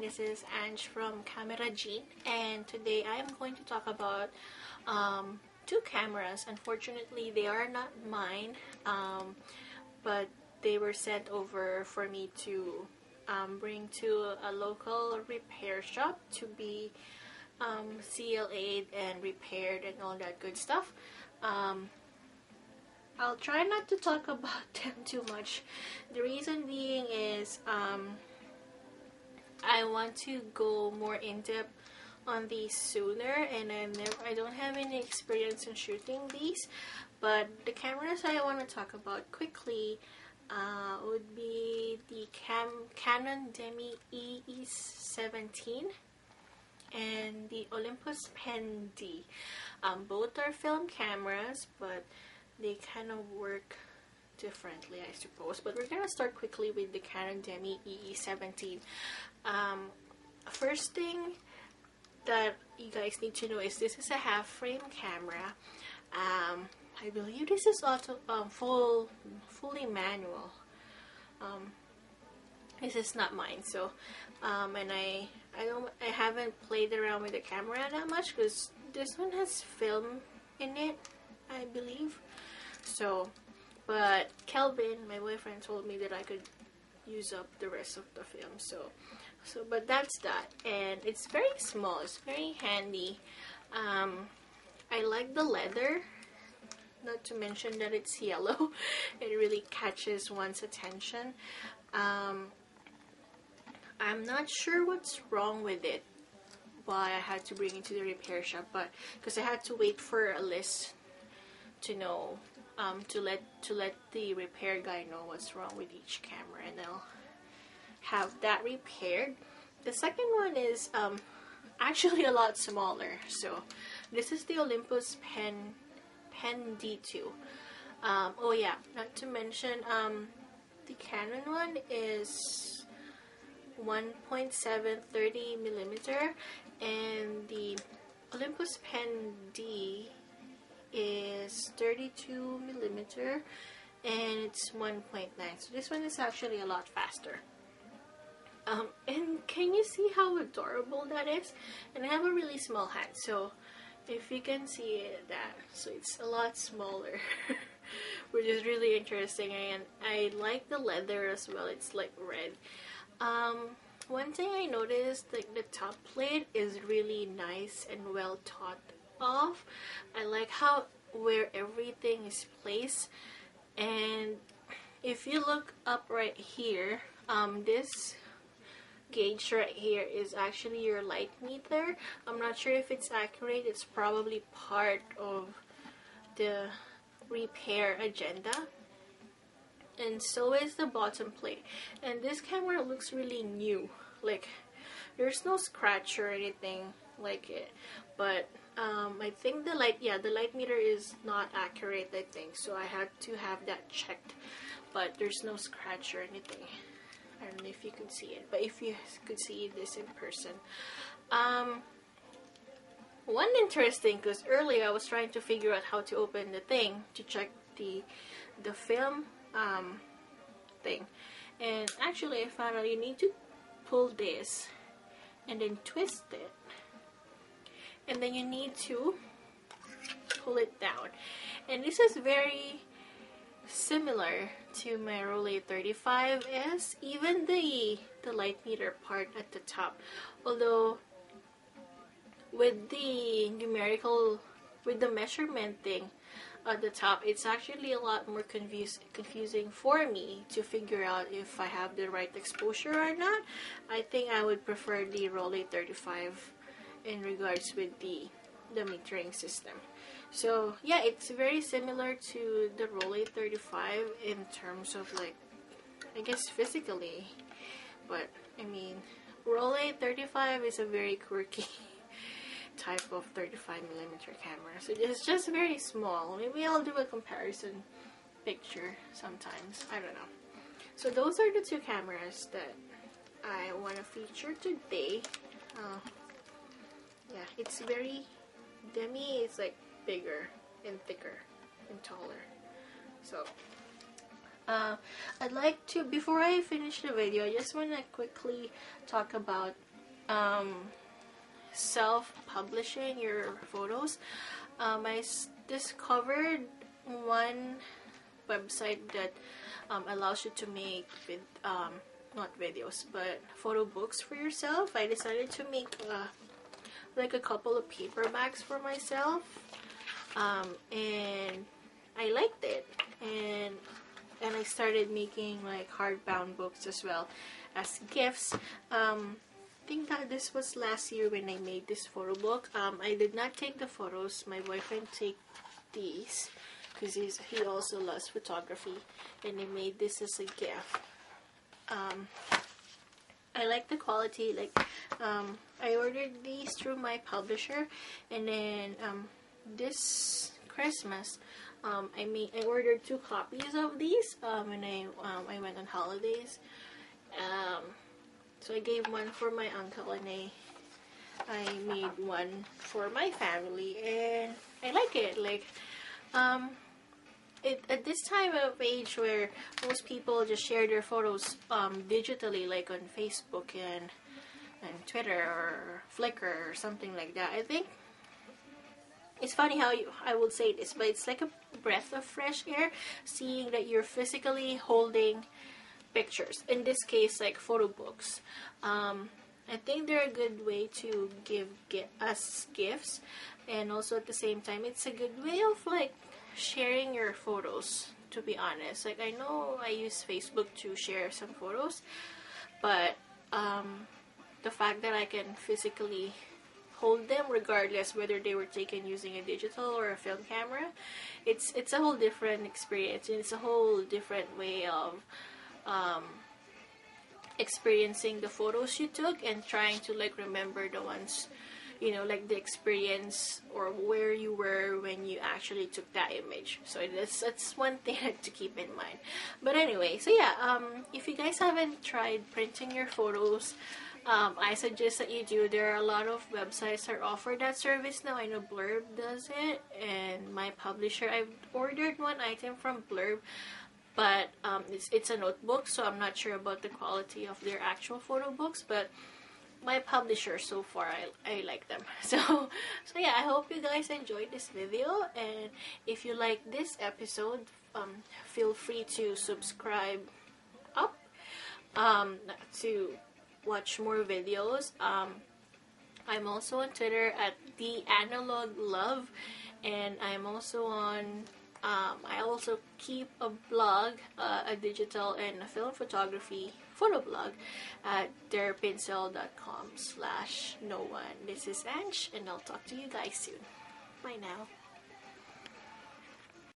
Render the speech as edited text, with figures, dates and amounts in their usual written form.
This is Ange from Camerajin, and today I am going to talk about two cameras. Unfortunately, they are not mine, but they were sent over for me to bring to a local repair shop to be CLA'd and repaired and all that good stuff. I'll try not to talk about them too much. The reason being is I want to go more in depth on these sooner, and I don't have any experience in shooting these. But the cameras I want to talk about quickly would be the Canon Demi EE17 and the Olympus Pen D. Both are film cameras, but they kind of work differently, I suppose. But we're gonna start quickly with the Canon Demi EE17. First thing that you guys need to know is this is a half frame camera. I believe this is fully manual. This is not mine, so and I haven't played around with the camera that much because this one has film in it, I believe. So, but Kelvin, my boyfriend, told me that I could use up the rest of the film. But that's that, and it's very small. It's very handy. I like the leather. Not to mention that it's yellow. It really catches one's attention. I'm not sure what's wrong with it, why I had to bring it to the repair shop, but because I had to wait for a list to know, to let the repair guy know what's wrong with each camera, and I'll have that repaired. The second one is actually a lot smaller. So this is the Olympus Pen D2. Oh yeah, not to mention the Canon one is 1.730mm, and the Olympus Pen D is 32mm, and it's 1.9. So this one is actually a lot faster. And can you see how adorable that is? And I have a really small hand, so if you can see that, so it's a lot smaller, which is really interesting. And I like the leather as well. It's like red. One thing I noticed, like the top plate is really nice and well thought of. I like where everything is placed. And if you look up right here, this gauge right here is actually your light meter. I'm not sure if it's accurate. It's probably part of the repair agenda. And so is the bottom plate. And this camera looks really new. Like, there's no scratch or anything like it. But I think the light meter is not accurate, I think. So I had to have that checked. But there's no scratch or anything. I don't know if you could see it, but if you could see this in person. One interesting, because earlier I was trying to figure out how to open the thing to check the film thing, and actually I found out you need to pull this and then twist it, and then you need to pull it down. And this is very similar to my Rolei 35S, even the light meter part at the top. Although with the measurement thing at the top, it's actually a lot more confusing for me to figure out if I have the right exposure or not. I think I would prefer the Rolei 35 in regards with the metering system. So yeah, it's very similar to the Rolei 35 in terms of, like, I guess physically, but I mean, Rolei 35 is a very quirky type of 35mm camera. So it's just very small. Maybe I'll do a comparison picture sometimes. I don't know. So those are the two cameras that I want to feature today. Yeah, it's very Demi is like bigger and thicker and taller. So I'd like to, before I finish the video, I just want to quickly talk about self-publishing your photos, I discovered one website that allows you to make not videos but photo books for yourself. I decided to make like a couple of paperbacks for myself, and I liked it, and I started making like hardbound books as well as gifts. I think that this was last year when I made this photo book. I did not take the photos. My boyfriend took these because he also loves photography, and he made this as a gift. I like the quality. Like, I ordered these through my publisher, and then this Christmas, I ordered 2 copies of these when I went on holidays. So I gave one for my uncle, and I made one for my family, and I like it. Like, at this time of age where most people just share their photos digitally, like on Facebook and Twitter or Flickr or something like that, I think it's funny how I would say this, but it's like a breath of fresh air seeing that you're physically holding pictures. In this case, like photo books. I think they're a good way to give us gifts, and also at the same time, it's a good way of like sharing your photos, to be honest. Like, I know I use Facebook to share some photos, but the fact that I can physically hold them regardless whether they were taken using a digital or a film camera, it's a whole different experience, and it's a whole different way of experiencing the photos you took and trying to like remember the ones, you know, like the experience or where you were when you actually took that image. So that's one thing to keep in mind. But anyway, so yeah, if you guys haven't tried printing your photos, I suggest that you do. There are a lot of websites that offer that service now. I know Blurb does it, and my publisher, I've ordered one item from Blurb, but it's a notebook, so I'm not sure about the quality of their actual photo books, but my publisher, so far, I like them. So yeah, I hope you guys enjoyed this video, and if you like this episode, feel free to subscribe up to watch more videos. I'm also on Twitter at The Analog Love, and I'm also on I also keep a blog, a digital and a film photography photo blog at therepincel.com/no1. This is Ange, and I'll talk to you guys soon. Bye now.